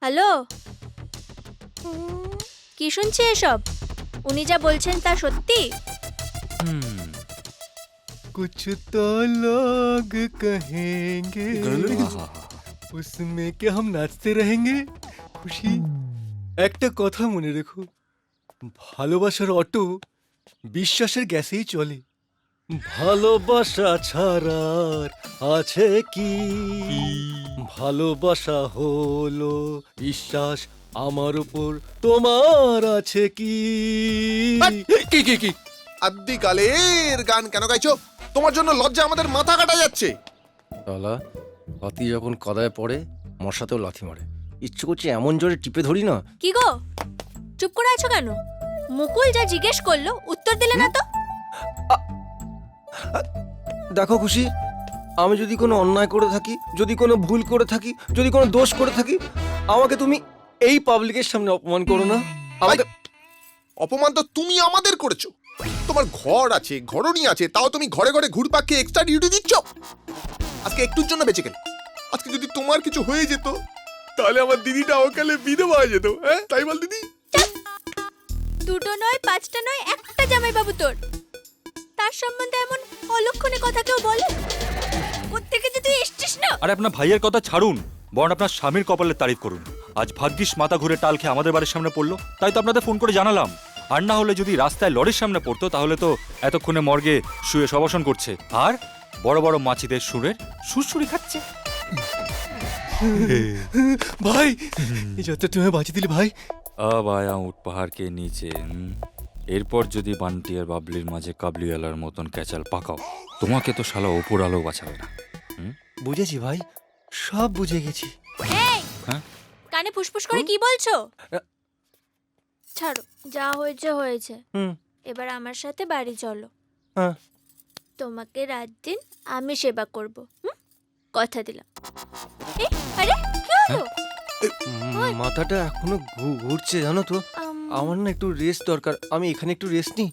Hello, কি শুনছি এসব? উনি যা বলছেন তা সত্যি? कुछ तो लोग कहेंगे उसमें क्या हम नाचते रहेंगे খুশি একটা কথা মনে রেখো, ভালোবাসার অটো বিশ্বাসের গ্যাসেই চলে। ভালোবাসা ছাড়ার আছে কি? ভালোবাসা হলো বিশ্বাস, আমার উপর তোমার আছে কি? কি কি কি আদ্যিকালের গান কেন গাইছো? তোমার জন্য লজ্জা আমাদের মাথা কাটা যাচ্ছে। শালা হাতি যখন কাদায় পড়ে মশাতেও লাথি মারে। ইচ্ছে করছে এমন জোরে টিপে ধরি না। কি গো, চুপ করে আছো কেন? মুকুল যা জিজ্ঞেস করলো উত্তর দিলে না তো? দেখো খুশি, আমি যদি কোনো অন্যায় করে থাকি, যদি কোনো ভুল করে থাকি, যদি কোনো দোষ করে থাকি, আমাকে তুমি এই পাবলিকের সামনে অপমান করো না। আমাকে অপমান তো তুমি আমাদের করেছো। তোমার ঘর আছে, ঘরণী আছে, তাও তুমি ঘরে ঘরে ঘুরপাক খেয়ে এক্সট্রা ডিউটি দিচ্ছ। আজকে একটুর জন্য বেঁচে গেলে, আজকে যদি তোমার কিছু হয়ে যেত তাহলে আমার দিদিটা অকালে বিধবা হয়ে যেত। হ্যাঁ তাই বল দিদি? দুটো নয়, পাঁচটা নয়, একটা জামাই বাবু তোর। তার সম্বন্ধে এমন অলক্ষণে কথা কেউ বলে? কোত্থেকে যে তুই এসছিস না? আরে আপনার ভাইয়ের কথা ছাড়ুন, বরং আপনার স্বামীর কপালের তারিফ করুন। আজ ভাগ্যিস মাথা ঘুরে টাল খেয়ে আমাদের বাড়ির সামনে পড়লো, তাই তো আপনাদের ফোন করে জানালাম। আর না হলে যদি রাস্তায় লরির সামনে পড়তো তাহলে তো এতক্ষণে মর্গে শুয়ে শবাসন করছে আর বড় বড় মাছিদের সুরের সুরসুরি খাচ্ছে। ভাই এই যাত্রা তুমি বাঁচিয়ে দিলে ভাই। अब आया उठ पहाड़ के नीचे এরপর যদি বান্টি আর বাবলির মাঝে কাবলিওয়ালার মতন ক্যাচাল পাকাও, তোমাকে তো শালা ওপর আলো বাঁচাবে না। বুঝেছি ভাই, সব বুঝে গেছি। এই, হ্যাঁ? কানে ফুসফুস করে কি বলছো? ছাড়ো, যা হয়েছে হয়েছে। এবার আমার সাথে বাড়ি চলো। হ্যাঁ। তোমাকে রাত দিন আমি সেবা করব। কথা দিলাম। এ, আরে কি হলো? মাথাটা এখনো ঘুরছে জানো তো। আমার না একটু রেস্ট দরকার, আমি এখানে একটু রেস্ট নিই।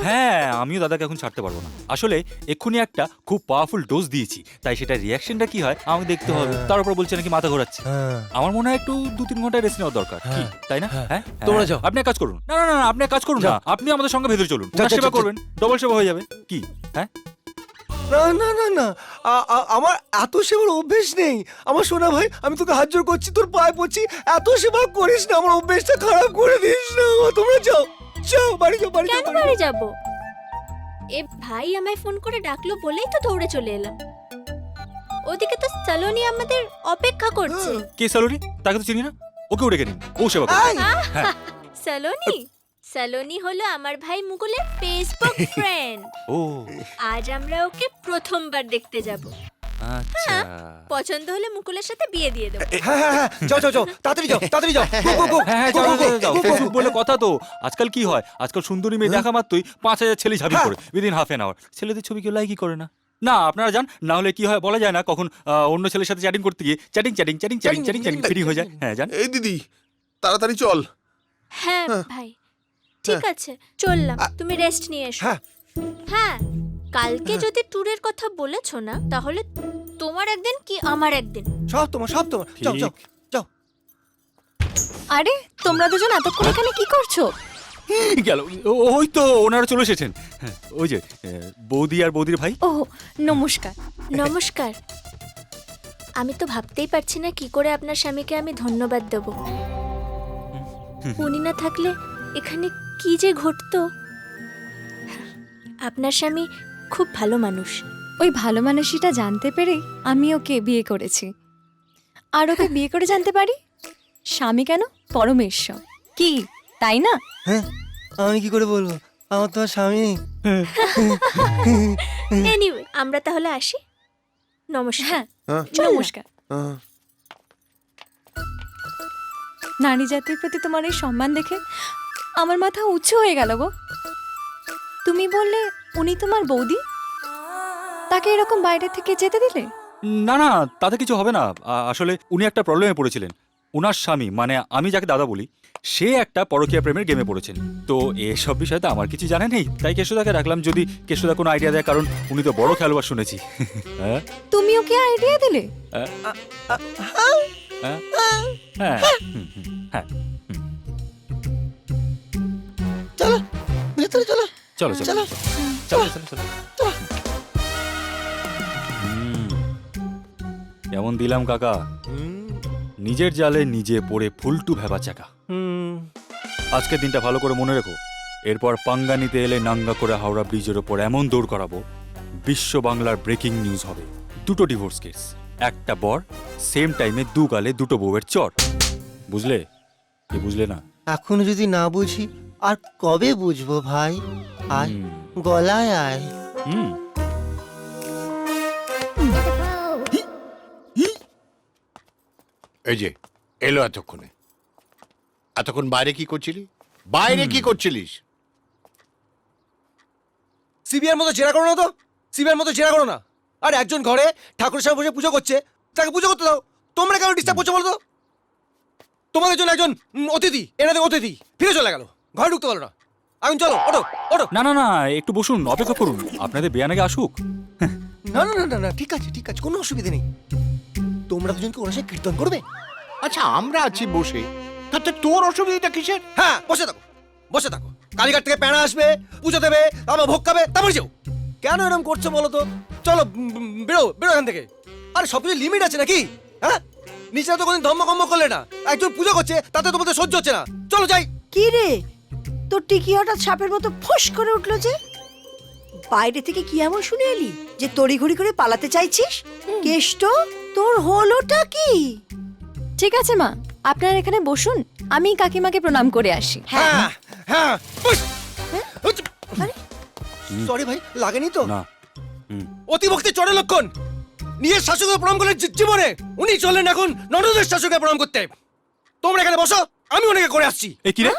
হ্যাঁ, আমিও দাদাকে এখন ছাড়তে পারবো না। আসলে এক্ষুনি একটা খুব পাওয়ারফুল ডোজ দিয়েছি, তাই সেটা রিয়াকশনটা কি হয় আমাকে দেখতে হবে। তার উপর বলছে নাকি মাথা ঘোরাচ্ছে। আমার মনে হয় একটু 2-3 ঘন্টা রেস্ট নেওয়া দরকার, কি তাই না? হ্যাঁ, তোমরা যাও। আপনি এক কাজ করুন। না না না, আপনি এক কাজ করুন না, আপনি আমাদের সঙ্গে ভেতরে চলুন, যা, যা, সেবা যা, করবেন, ডবল সেবা হয়ে যাবে। কি হ্যাঁ? না না না না, আমার এত সেবার অভ্যেস নেই। আমার সোনা ভাই, আমি তোকে হাত জোর করছি, তোর পায়ে পড়ছি, এত সেবা করিস না, আমার অভ্যেসটা খারাপ করে দিস না। তোমরা যাও যাও, বাড়ি যাও, বাড়ি যাও। কেন বাড়ি যাব? এ ভাই আমায় ফোন করে ডাকলো বলেই তো দৌড়ে চলে এলাম। ওদিকে তো সালোনি আমাদের অপেক্ষা করছে। কে সালোরি? তাকে তো চিনি না, ওকেও ডেকে নিন, ও সেবা করবে। হ্যাঁ। সালোনি? সালোনি হলো আমার ভাই মুকুলের ফেসবুক ফ্রেন্ড। ও আজ আমরা ওকে প্রথমবার দেখতে যাব। আচ্ছা, পছন্দ হলে মুকুলের সাথে বিয়ে দিয়ে দেবো। হ্যাঁ হ্যাঁ হ্যাঁ, যাও যাও যাও, তাড়াতাড়ি যাও, তাড়াতাড়ি যাও। গো গো গো, হ্যাঁ হ্যাঁ, গো, যাও গো, যাও, গো, যাও। গো, গো, ফেসবুক গো। বলে কথা তো। আজকাল কি হয়, আজকাল সুন্দরী মেয়ে দেখা মাত্রই 5,000 ছেলে ঝাঁপিয়ে পড়ে উইদিন হাফ অ্যান আওয়ার। ছেলেদের ছবি কেউ লাইকই করে না। না আপনারা যান, না হলে কি হয় বলা যায় না, কখন অন্য ছেলের সাথে চ্যাটিং করতে গিয়ে chatting chatting chatting chatting chatting chatting fitting হয়ে যায়। হ্যাঁ যান। এই দিদি তাড়াতাড়ি চল। হ্যাঁ ভাই, ঠিক আছে চললাম, তুমি রেস্ট নিয়ে এসো। হ্যাঁ। হ্যাঁ, কালকে যদি ট্যুরের কথা বলেছো না, তাহলে তোমার একদিন কি আমার একদিন। সব তোমার, সব তোমার। যাও যাও যাও। আরে তোমরা দুজন এতক্ষণ এখানে কি করছো? গেল, ওই তো ওনারা চলে এসেছেন। হ্যাঁ, ওই যে বৌদি আর বৌদির ভাই। ও নমস্কার। নমস্কার। আমি তো ভাবতেই পারছি না কি করে আপনার স্বামীকে আমি ধন্যবাদ দেব। উনি না থাকলে এখানে কি যে ঘটতো। আপনার স্বামী খুব ভালো মানুষ। ওই ভালো মানুষটা জানতে পেরেই আমি ওকে বিয়ে করেছি। আর ওকে বিয়ে করে জানতে পারি স্বামী কেন পরমেশ্বর, কি তাই না? হ্যাঁ, আমি কি করে বলবো, আমার তো আর স্বামী নেই। এনিওয়ে, আমরা তাহলে আসি। নমস্কার। হ্যাঁ। নমস্কার। হ্যাঁ। নারী জাতির প্রতি তোমার এই সম্মান দেখে আমার মাথা উঁচু হয়ে গেল গো। তুমি বললে উনি তোমার বৌদি, তাকে এরকম বাইরে থেকে যেতে দিলে? না না, তাতে কিছু হবে না। আসলে উনি একটা প্রবলেমে পড়েছিলেন। উনার স্বামী, মানে আমি যাকে দাদা বলি, সে একটা পরকীয়া প্রেমের গেমে পড়েছেন। তো এসব বিষয়ে তো আমার কিছু জানা নেই, তাই কেশুদাকে রাখলাম যদি কেশুদা কোনো আইডিয়া দেয়, কারণ উনি তো বড় খেলোয়াড় শুনেছি। হ্যাঁ, তুমি ওকে আইডিয়া দিলে? হ্যাঁ হ্যাঁ হ্যাঁ চলো ভেতরে চলো। চলো চলো চলো। চলো চলো চলো কেমন দিলাম কাকা? নিজের জালে নিজে পড়ে ফুলটু ভেবা চাকা। আজকের দিনটা ভালো করে মনে রেখো। এরপর পাঙ্গা নিতে এলে নাঙ্গা করে হাওড়া ব্রিজের ওপর এমন দৌড় করাবো, বিশ্ব বাংলার ব্রেকিং নিউজ হবে। 2টো ডিভোর্স কেস, একটা বর, সেম টাইমে 2 গালে 2টো বউয়ের চট। বুঝলে কি বুঝলে না? এখনো যদি না বুঝি আর কবে বুঝবো ভাই? আয় গলায় আয়। হুম এই যে এলো এতক্ষণ বাইরে কি করছিলি? বাইরে কি করছিলিস? সিবিআর মতো জেরা করো না তো, সিবিআর মতো জেরা করো না। আর একজন ঘরে ঠাকুরের সামনে বসে পুজো করছে, তাকে পুজো করতে দাও। তোমরা কেন ডিস্টার্ব করছো বলো তো? তোমাদের জন্য একজন অতিথি, এনাদের অতিথি ফিরে চলে গেল, ঘরে ঢুকতে পারলো না। এখন চলো ওঠো ওঠো। না না না, একটু বসুন, অপেক্ষা করুন, আপনাদের বেয়ানাকে আসুক। না না না না না, ঠিক আছে ঠিক আছে, কোনো অসুবিধা নেই। তোমরা দুজনকে ওনার সাথে কীর্তন করবে? আচ্ছা আমরা আছি বসে, তাতে তোর অসুবিধাটা কিসের? হ্যাঁ বসে থাকো বসে থাকো। কালীঘাট থেকে প্যানা আসবে, পুজো দেবে, তারপর ভোগ খাবে, তারপর যেও। কেন এরকম করছো বলো তো? চলো বেরো বেরো এখান থেকে। আরে সব কিছু লিমিট আছে নাকি? হ্যাঁ, নিচে তো কোনদিন ধর্মকম্ম করলে না। একজন পুজো করছে, তাতে তোমাদের সহ্য হচ্ছে না। চলো যাই। কি রে, তোর টিকি হঠাৎ সাপের মতো ফোঁস করে উঠলো যে? বাইরে থেকে কি এমন শুনে এলি যে তড়িঘড়ি করে পালাতে চাইছিস? কেষ্ট, তোর হলোটা কি? ঠিক আছে মা, আপনারা এখানে বসুন, আমি কাকিমাকে প্রণাম করে আসি। হ্যাঁ হ্যাঁ। সরি ভাই, লাগেনি তো? না অতিভক্তি চড়ে লক্ষণ। নিজের শাশুকে প্রণাম করলেন জীবনে, উনি চললেন এখন ননদের শাশুকে প্রণাম করতে। তোমরা এখানে বসো, আমি ওনাকে করে আসছি। এ কি রে?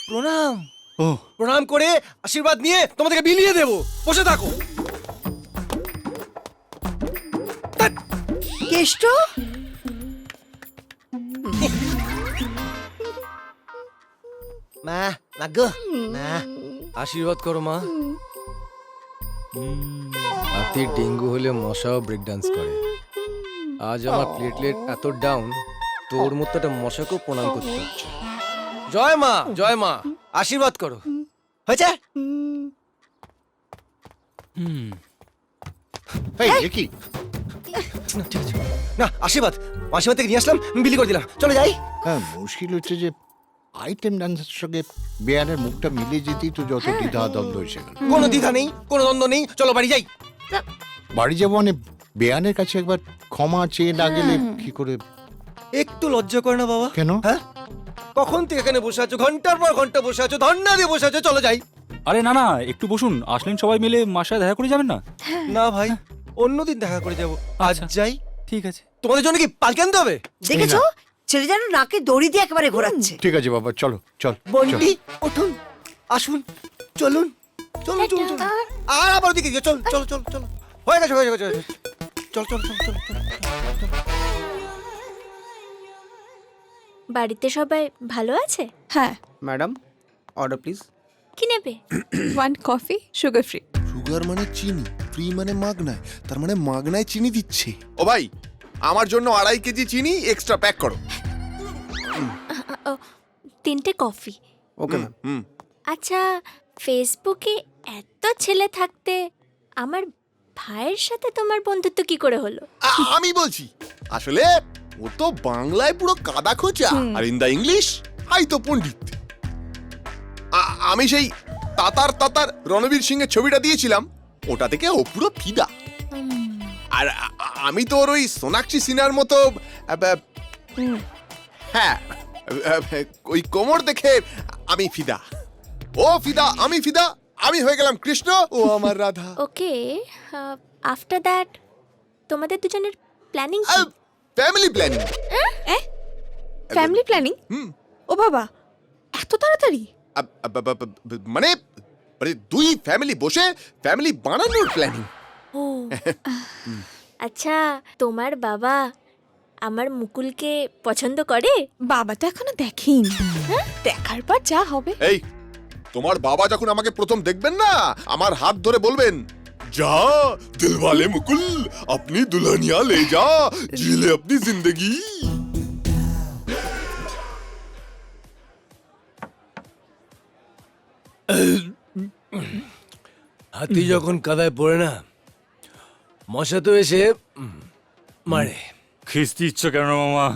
প্রণাম ও প্রণাম করে আশীর্বাদ নিয়ে তোমাদেরকে বিলিয়ে দেবো। বসে থাকো। কেষ্ট, মা মাগো মা, আশীর্বাদ করো মা। হাতির ডেঙ্গু হলে মশাও ব্রেক ডান্স করে। আজ আমার প্লেটলেট এত ডাউন, তোর মতো একটা মশাকেও প্রণাম করতে হচ্ছে। জয় মা জয় মা, আশীর্বাদ করো। হয়েছে? এই এ কি? না, ঠিক আছে। না আশীর্বাদ, আশীর্বাদ থেকে নিয়ে আসলাম, বিলি করে দিলাম। চলে যাই। হ্যাঁ, মুশকিল হচ্ছে যে আইটেম ডান্সের সঙ্গে বেয়ানের মুখটা মিলিয়ে যেতেই তো যত দ্বিধা দ্বন্দ্ব এসে গেল। কোনো দ্বিধা নেই, কোনো দ্বন্দ্ব নেই। চলো বাড়ি যাই। বাড়ি যাবো মানে বেয়ানের কাছে একবার ক্ষমা চেয়ে না গেলে কি করে? একটু লজ্জা করে না বাবা? কেন? হ্যাঁ, কখন থেকে এখানে বসে আছো, ঘন্টার পর ঘন্টা বসে আছো, ধন্না দিয়ে বসে আছো। চলো যাই। আরে না না, একটু বসুন, আসলেন সবাই মিলে মার সাথে দেখা করে যাবেন না? না ভাই, অন্যদিন দেখা করে যাবো, আজ আচ্ছা। যাই। ঠিক আছে। তোমাদের জন্য কি পালকি আনতে হবে? দেখেছো ছেলে যেন নাকে দড়ি দিয়ে একেবারে ঘোরাচ্ছে। ঠিক আছে বাবা, চলো চল চল। বন্টি উঠুন, আসুন, চলুন চলুন চলুন চলুন। আর আবার ওদিকে গিয়ে চল চল চল চল। হয়ে গেছে হয়ে গেছে। চল চল চল চল চল। বাড়িতে সবাই ভালো আছে? হ্যাঁ, ম্যাডাম, অর্ডার প্লিজ। কি নেবে? 1 কফি, সুগার ফ্রি। সুগার মানে চিনি, ফ্রি মানে মাগনায়, তার মানে মাগনায় চিনি দিচ্ছে। ও ভাই, আমার জন্য 2.5 কেজি চিনি এক্সট্রা প্যাক করো। 3টে কফি। Okay ma'am. হুম। আচ্ছা, ফেসবুকে এত ছেলে থাকতে আমার ভাইয়ের সাথে তোমার বন্ধুত্ব কি করে হলো? আমি বলছি, আসলে ও তো বাংলায় পুরো কাদা খোঁচা, আর ইন দা ইংলিশ আই তো পণ্ডিত। আমি সেই তাতার রণবীর সিং এর ছবিটা দিয়েছিলাম, ওটা থেকে ও পুরো ফিদা। আর আমি তো ওর ওই সোনাক্ষী সিনহার মতো হ্যাঁ, ওই কোমর দেখে আমি ফিদা। ও ফিদা, আমি ফিদা, আমি হয়ে গেলাম কৃষ্ণ, ও আমার রাধা। ওকে, আফটার দ্যাট তোমাদের দুজনের planning? Family planning. Family planning? ও বাবা, এত তাড়াতাড়ি? মানে দুই ফ্যামিলি বসে ফ্যামিলি বানানোর প্ল্যানিং। ও আচ্ছা, তোমার বাবা আমার মুকুলকে পছন্দ করে? বাবা তো এখনো দেখেনি, দেখার পর যা হবে। এই, তোমার বাবা যখন আমাকে প্রথম দেখবেন না, আমার হাত ধরে বলবেন, যা দিলওয়ালে মুকুল, আপনি দুल्हनिया ले जा, जी ले अपनी जिंदगी। হাতি যখন কাদায় পড়ে না, মশা তো এসে মারে। খিস্তি ইচ্ছা কেন মামা?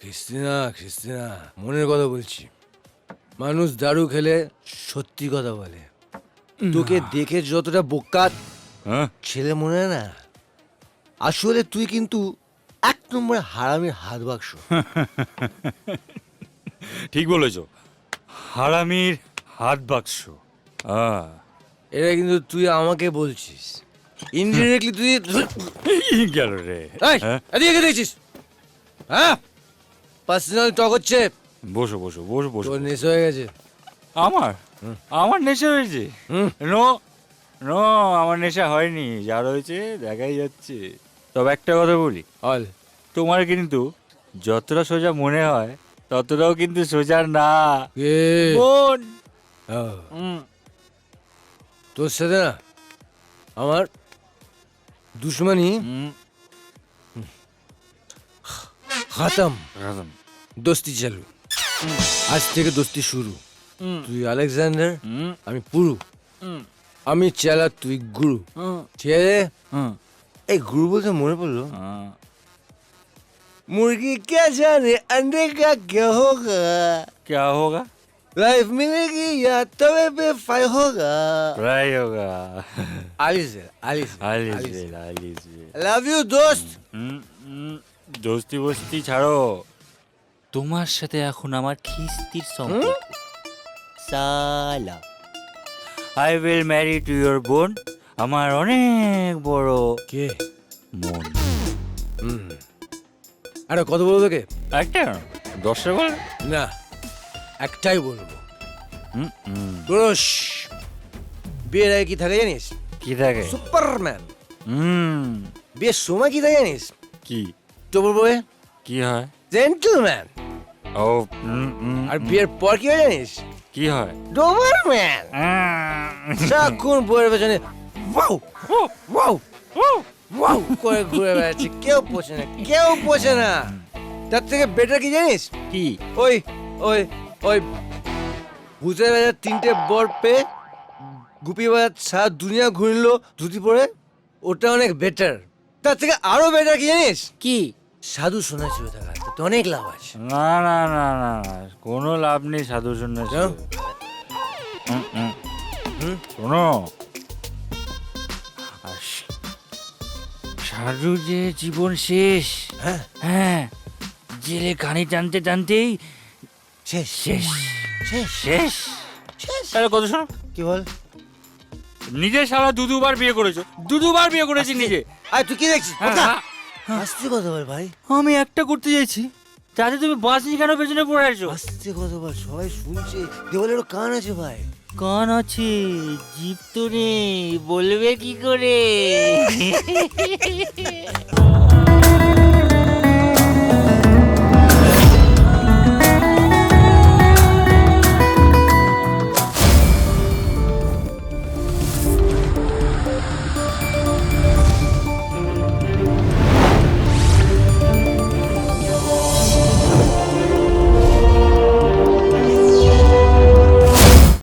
খ্রিস্টিনা মনের কথা বলছি। মানুষ দারু খেলে সত্যি কথা বলে। তোকে দেখে যতটা বোকা হ্যাঁ ছেলে মনে হয় না, আসলে তুই কিন্তু 1 নম্বর হারামির হাত বাক্স। ঠিক বলেছো, হারামির হাত বাক্স। এটা কিন্তু তুই আমাকে বলছিস, ইনডিরেক্টলি তুই গেল রে। এই, হ্যাঁ? এদিকে দেখছিস? হ্যাঁ, পার্সোনাল টক হচ্ছে। বসো বসো বসো বসো। তোর নেশা হয়ে গেছে। আমার আমার নেশা হয়েছে? হুম। নো নো, আমার নেশা হয়নি। যার হয়েছে দেখাই যাচ্ছে। তবে একটা কথা বলি, হল তোমার কিন্তু যতটা সোজা মনে হয় ততটাও কিন্তু সোজা না। কে? বোন। ও, তোর সাথে না আমার দুশ্মনী খতম, দোস্তি চালু। আজ থেকে দোস্তি শুরু। তুই আলেকজান্ডার, আমি পুরু। আমি চেলা, তুই গুরু। ঠিক আছে? এই গুরু বলতে মনে পড়লো, मुर्गी क्या जाने अंडे का क्या होगा, क्या होगा? लाइफ मिलेगी या तवे पे फाई होगा। फ्राई होगा। आलिस आलिस আলিস আলিস। लव यू दोस्त। দোস্তি বস্তি ছাড়ো, তোমার সাথে এখন আমার খিস্তির সম্পর্ক। সালা, I will Mary to your বোন। আমার অনেক বড় কে? মন। আরে কত বলবো তোকে? একটা 10টা বল না, একটাই বলবো। হুম, পুরুষ বিয়ের আগে কি থাকে জানিস? কি থাকে? সুপারম্যান। হুম, বিয়ের সময় কি থাকে জানিস? কি তো বলবো কি হয়? জেন্টলম্যান। ও আর বিয়ের পর কি হয় জানিস? কি হয়? ডোবারম্যান। সারাক্ষণ বইয়ের পেছনে ওয়াও ওয়াও ওয়াও করে ঘুরে বেড়াচ্ছে, কেউ পোষে না, কেউ পোষে না। তার থেকে বেটার কি জানিস? কি? ওই ওই ওই ভূতের বাজার 3টে বর পেয়ে গুপি বাজার সারা দুনিয়া ঘুরলো ধুতি পরে, ওটা অনেক বেটার। তার থেকে আরো বেটার কি জানিস? কি? সাধু সন্ন্যাসী হয়ে থাকা, তাতে অনেক লাভ আছে। না না না না না, কোনো লাভ নেই সাধু সন্ন্যাসী। কেন? শোনো, সাধু যে জীবন শেষ। হ্যাঁ, হ্যাঁ, জেলে কানি টানতে টানতেই শেষ শেষ শেষ শেষ। তাহলে কত শোনো, কি বল? নিজে সারা দুবার বিয়ে করেছো, দুবার বিয়ে করেছি নিজে। আয় তুই কি দেখছিস? হ্যাঁ, আস্তে কথা বল ভাই, আমি একটা করতে চাইছি, তাতে তুমি বাঁশি কেন পেছনে পড়ে আছো? আস্তে কথা বল, সবাই শুনছে। দেওয়ালেরও কান আছে ভাই। কান আছে, জিভ তো নেই, বলবে কি করে?